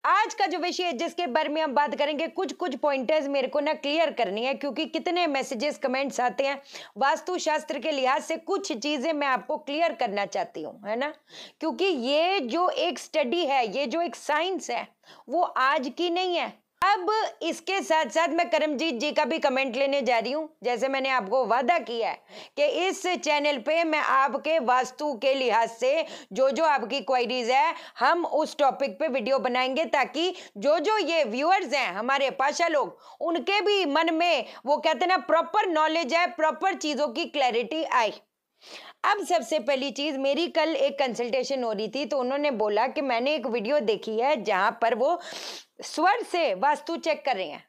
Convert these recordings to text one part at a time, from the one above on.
आज का जो विषय है जिसके बारे में हम बात करेंगे, कुछ कुछ पॉइंटर्स मेरे को ना क्लियर करनी है, क्योंकि कितने मैसेजेस कमेंट्स आते हैं वास्तुशास्त्र के लिहाज से। कुछ चीजें मैं आपको क्लियर करना चाहती हूँ, है ना, क्योंकि ये जो एक स्टडी है, ये जो एक साइंस है, वो आज की नहीं है। अब इसके साथ साथ मैं करमजीत जी का भी कमेंट लेने जा रही हूं। जैसे मैंने आपको वादा किया है कि इस चैनल पे मैं आपके वास्तु के लिहाज से जो जो आपकी क्वेरीज है, हम उस टॉपिक पे वीडियो बनाएंगे, ताकि जो जो ये व्यूअर्स हैं हमारे पाशा लोग, उनके भी मन में वो कहते हैं ना प्रॉपर नॉलेज है, प्रॉपर चीजों की क्लैरिटी आए। अब सबसे पहली चीज, मेरी कल एक कंसल्टेशन हो रही थी, तो उन्होंने बोला कि मैंने एक वीडियो देखी है जहां पर वो स्वर से वास्तु चेक कर रहे हैं।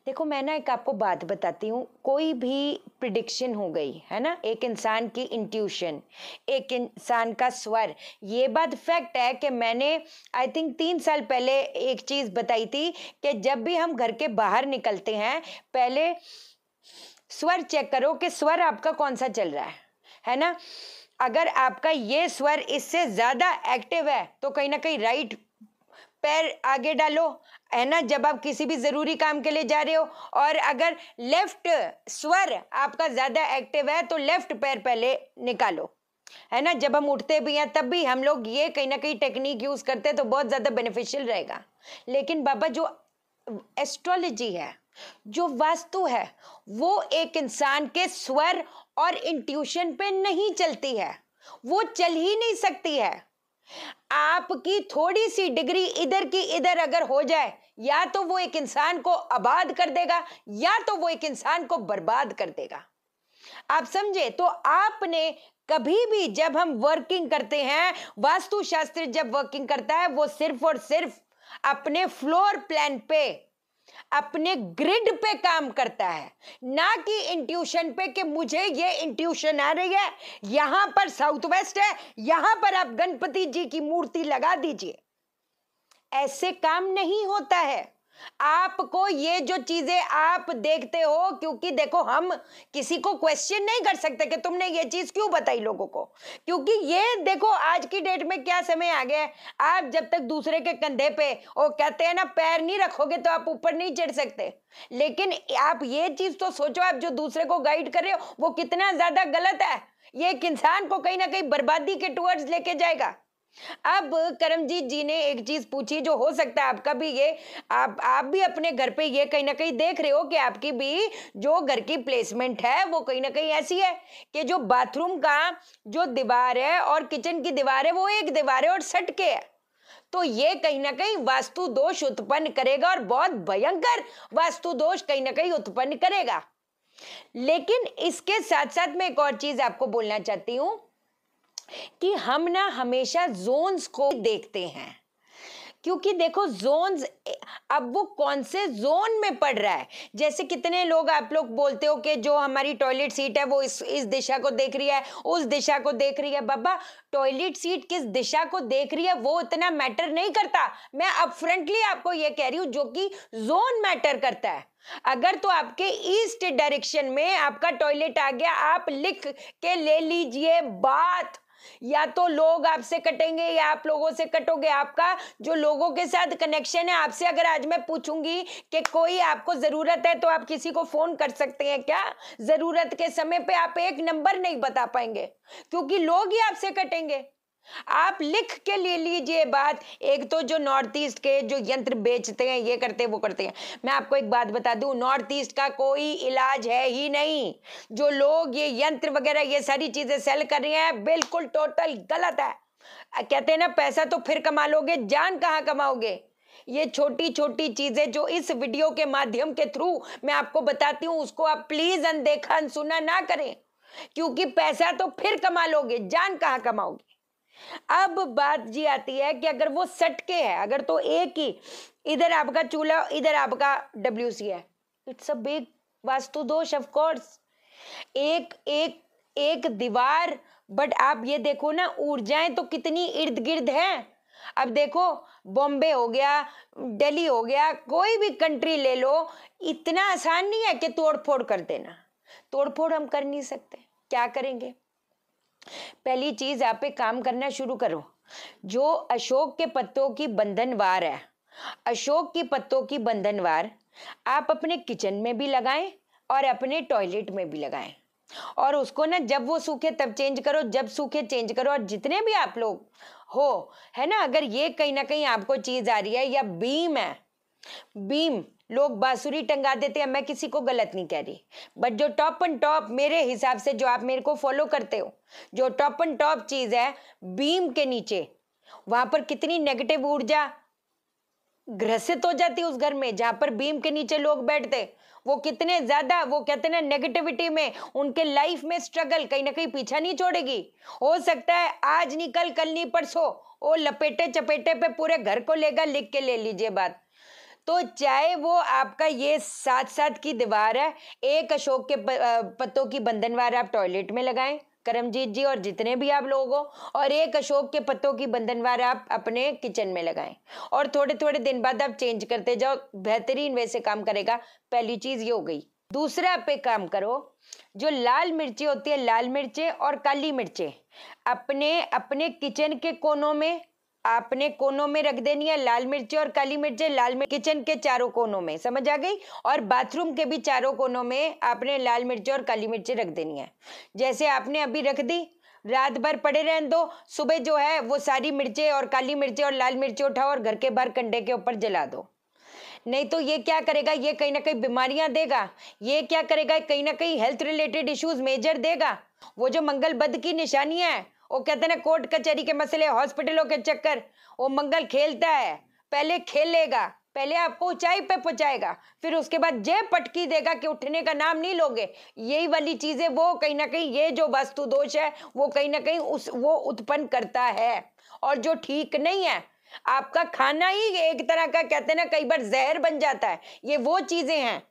देखो, मैं ना एक आपको बात बताती हूँ, कोई भी प्रिडिक्शन हो गई है ना, एक इंसान की इंट्यूशन, एक इंसान का स्वर, ये बात फैक्ट है कि मैंने आई थिंक 3 साल पहले एक चीज बताई थी कि जब भी हम घर के बाहर निकलते हैं, पहले स्वर चेक करो कि स्वर आपका कौन सा चल रहा है ना। अगर आपका ये स्वर इससे ज्यादा एक्टिव है तो कहीं ना कहीं राइट पैर आगे डालो, है ना, जब आप किसी भी जरूरी काम के लिए जा रहे हो। और अगर लेफ्ट स्वर आपका ज्यादा एक्टिव है तो लेफ्ट पैर पहले निकालो, है ना। जब हम उठते भी हैं तब भी हम लोग ये कहीं ना कहीं टेक्निक यूज करते हैं तो बहुत ज्यादा बेनिफिशियल रहेगा। लेकिन बाबा, जो एस्ट्रोलॉजी है, जो वास्तु है, वो एक इंसान के स्वर और इंट्यूशन पे नहीं चलती है, वो चल ही नहीं सकती है। आपकी थोड़ी सी डिग्री इधर की इधर अगर हो जाए, या तो वो एक इंसान को आबाद कर देगा या तो वो एक इंसान को बर्बाद कर देगा। आप समझे? तो आपने कभी भी, जब हम वर्किंग करते हैं, वास्तुशास्त्र जब वर्किंग करता है, वो सिर्फ और सिर्फ अपने फ्लोर प्लान पे, अपने ग्रिड पे काम करता है, ना कि इंट्यूशन पे कि मुझे ये इंट्यूशन आ रही है, यहां पर साउथ वेस्ट है, यहां पर आप गणपति जी की मूर्ति लगा दीजिए। ऐसे काम नहीं होता है। आपको ये जो चीजें आप देखते हो, क्योंकि देखो, हम किसी को क्वेश्चन नहीं कर सकते कि तुमने ये चीज क्यों बताई लोगों को, क्योंकि ये देखो आज की डेट में क्या समय आ गया है। आप जब तक दूसरे के कंधे पे, वो कहते हैं ना, पैर नहीं रखोगे तो आप ऊपर नहीं चढ़ सकते। लेकिन आप ये चीज तो सोचो, आप जो दूसरे को गाइड कर रहे हो वो कितना ज्यादा गलत है। ये एक इंसान को कहीं ना कहीं बर्बादी के टुवर्ड्स लेके जाएगा। अब करमजीत जी ने एक चीज पूछी, जो हो सकता है आपका भी ये, आप भी अपने घर पे ये कहीं ना कहीं देख रहे हो कि आपकी भी जो घर की प्लेसमेंट है वो कहीं ना कहीं ऐसी है कि जो बाथरूम का जो दीवार है और किचन की दीवार है, वो एक दीवार है और सटके है। तो ये कहीं ना कहीं वास्तु दोष उत्पन्न करेगा, और बहुत भयंकर वास्तु दोष कहीं ना कहीं उत्पन्न करेगा। लेकिन इसके साथ साथ मैं एक और चीज आपको बोलना चाहती हूं कि हम ना हमेशा जोन्स को देखते हैं, क्योंकि देखो जोन्स, अब वो कौन से जोन में पड़ रहा है। जैसे कितने लोग, आप लोग बोलते हो कि जो हमारी टॉयलेट सीट है वो इस दिशा को देख रही है, उस दिशा को देख रही है। बाबा, टॉयलेट सीट किस दिशा को देख रही है वो इतना मैटर नहीं करता। मैं अपफ्रंटली आपको ये कह रही हूं, जो कि जोन मैटर करता है। अगर तो आपके ईस्ट डायरेक्शन में आपका टॉयलेट आ गया, आप लिख के ले लीजिए बात, या तो लोग आपसे कटेंगे या आप लोगों से कटोगे। आपका जो लोगों के साथ कनेक्शन है, आपसे अगर आज मैं पूछूंगी कि कोई आपको जरूरत है तो आप किसी को फोन कर सकते हैं क्या? जरूरत के समय पे आप एक नंबर नहीं बता पाएंगे, क्योंकि लोग ही आपसे कटेंगे। आप लिख के ले लीजिए बात। एक तो जो नॉर्थ ईस्ट के जो यंत्र बेचते हैं, ये करते हैं, वो करते हैं, मैं आपको एक बात बता दूं, नॉर्थ ईस्ट का कोई इलाज है ही नहीं। जो लोग ये यंत्र वगैरह ये सारी चीजें सेल कर रहे हैं, बिल्कुल टोटल गलत है। कहते हैं ना, पैसा तो फिर कमा लोगे, जान कहाँ कमाओगे। ये छोटी छोटी चीजें जो इस वीडियो के माध्यम के थ्रू मैं आपको बताती हूँ, उसको आप प्लीज अनदेखा अनसुना ना करें, क्योंकि पैसा तो फिर कमा लोगे, जान कहाँ कमाओगे। अब बात जी आती है कि अगर वो सटके है, अगर तो एक ही, इधर आपका चूल्हा, इधर आपका डब्ल्यूसी है, इट्स अ बिग वास्तु दोष ऑफ कोर्स। एक एक एक दीवार, बट आप ये देखो ना, ऊर्जाएं तो कितनी इर्द गिर्द हैं। अब देखो, बॉम्बे हो गया, दिल्ली हो गया, कोई भी कंट्री ले लो, इतना आसान नहीं है कि तोड़फोड़ कर देना। तोड़फोड़ हम कर नहीं सकते, क्या करेंगे? पहली चीज, आप एक काम करना शुरू करो, जो अशोक के पत्तों की बंधनवार है, अशोक की पत्तों की बंधनवार आप अपने किचन में भी लगाएं और अपने टॉयलेट में भी लगाएं। और उसको ना जब वो सूखे तब चेंज करो, जब सूखे चेंज करो। और जितने भी आप लोग हो, है ना, अगर ये कहीं ना कहीं आपको चीज आ रही है, या बीम है, बीम लोग बांसुरी टंगा देते हैं, मैं किसी को गलत नहीं कह रही, बट जो टॉप एंड टॉप मेरे हिसाब से, जो आप मेरे को फॉलो करते हो, जो टॉप एंड टॉप चीज है बीम के नीचे, वहां पर कितनी नेगेटिव ऊर्जा ग्रसित हो जाती है उस घर में जहां पर बीम के नीचे लोग बैठते। वो कितने ज्यादा, वो कहते हैं ना, नेगेटिविटी में, उनके लाइफ में स्ट्रगल कहीं ना कहीं पीछा नहीं छोड़ेगी। हो सकता है आज नहीं कल नहीं परसों वो लपेटे चपेटे पे पूरे घर को लेगा। लिख के ले लीजिए बात। तो चाहे वो आपका ये 7-7 की दीवार है, एक अशोक के पत्तों की बंधनवार आप टॉयलेट में लगाएं करमजीत जी और जितने भी आप लोग हो, और एक अशोक के पत्तों की बंधनवार आप अपने किचन में लगाएं, और थोड़े थोड़े दिन बाद आप चेंज करते जाओ, बेहतरीन वैसे काम करेगा। पहली चीज ये हो गई। दूसरा आप एक काम करो, जो लाल मिर्ची होती है, लाल मिर्चें और काली मिर्चें अपने अपने किचन के कोनों में, आपने कोनों में रख देनी है लाल मिर्ची और काली मिर्चें। लाल मिर्च किचन के चारों कोनों में, समझ आ गई, और बाथरूम के भी चारों कोनों में आपने लाल मिर्ची और काली मिर्ची रख देनी है। जैसे आपने अभी रख दी, रात भर पड़े रहने दो, सुबह जो है वो सारी मिर्चें और काली मिर्चें और लाल मिर्ची उठाओ और घर के बाहर कंडे के ऊपर जला दो। नहीं तो ये क्या करेगा, ये कहीं ना कहीं बीमारियां देगा, ये क्या करेगा, कहीं ना कहीं हेल्थ रिलेटेड इश्यूज मेजर देगा। वो जो मंगल बद की निशानी है, वो कहते हैं ना कोर्ट कचहरी के मसले, हॉस्पिटलों के चक्कर, वो मंगल खेलता है, पहले खेलेगा, पहले आपको ऊंचाई पे पहुंचाएगा, फिर उसके बाद जे पटकी देगा कि उठने का नाम नहीं लोगे। यही वाली चीजें वो कहीं ना कहीं, ये जो वास्तु दोष है वो कहीं ना कहीं वो उत्पन्न करता है, और जो ठीक नहीं है। आपका खाना ही एक तरह का, कहते हैं ना, कई बार जहर बन जाता है, ये वो चीजें हैं।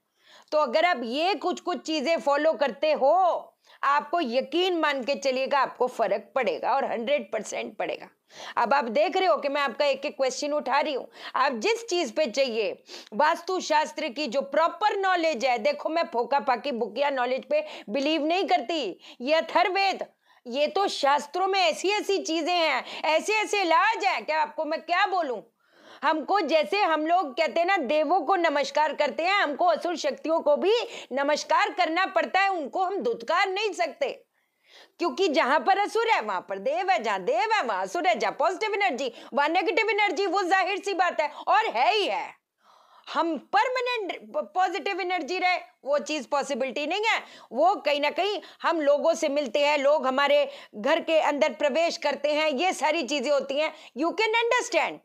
तो अगर आप ये कुछ कुछ चीजें फॉलो करते हो, आपको यकीन मान के चलिएगा आपको फर्क पड़ेगा, और 100% पड़ेगा। अब आप देख रहे हो कि मैं आपका एक एक क्वेश्चन उठा रही हूं। आप जिस चीज पे चाहिए वास्तु शास्त्र की जो प्रॉपर नॉलेज है, देखो मैं फोका फाकी बुकिया नॉलेज पे बिलीव नहीं करती, ये अथर्ववेद, ये तो शास्त्रों में ऐसी ऐसी चीजें हैं, ऐसे ऐसे इलाज है, क्या आपको मैं क्या बोलूं। हमको, जैसे हम लोग कहते हैं ना देवों को नमस्कार करते हैं, हमको असुर शक्तियों को भी नमस्कार करना पड़ता है, उनको हम धुतकार नहीं सकते, क्योंकि जहां पर असुर है वहां पर देव है, जहां देव है वहां असुर है, जहां पॉजिटिव एनर्जी वहां नेगेटिव एनर्जी, वो जाहिर सी बात है, और है ही है। हम परमानेंट पॉजिटिव एनर्जी रहे, वो चीज पॉसिबिलिटी नहीं है। वो कहीं ना कहीं हम लोगों से मिलते हैं, लोग हमारे घर के अंदर प्रवेश करते हैं, ये सारी चीजें होती हैं। यू कैन अंडरस्टैंड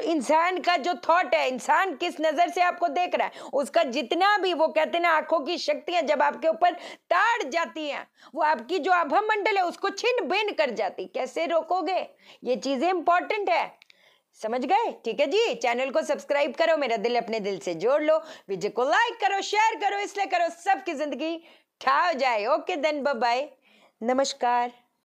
इंसान का जो थॉट है, इंसान किस नजर से आपको देख रहा है, उसका जितना भी, वो कहते हैं ना आंखों की शक्तियां जब आपके ऊपर ताड़ जाती हैं, वो आपकी जो आभा मंडल है उसको छिन्न भिन्न कर जाती। कैसे रोकोगे, ये चीजें इंपॉर्टेंट है, समझ गए। ठीक है जी, चैनल को सब्सक्राइब करो, मेरा दिल अपने दिल से जोड़ लो, वीडियो को लाइक करो, शेयर करो, इसलिए करो सबकी जिंदगी ठा जाए। ओके देन, बाय बाय, नमस्कार।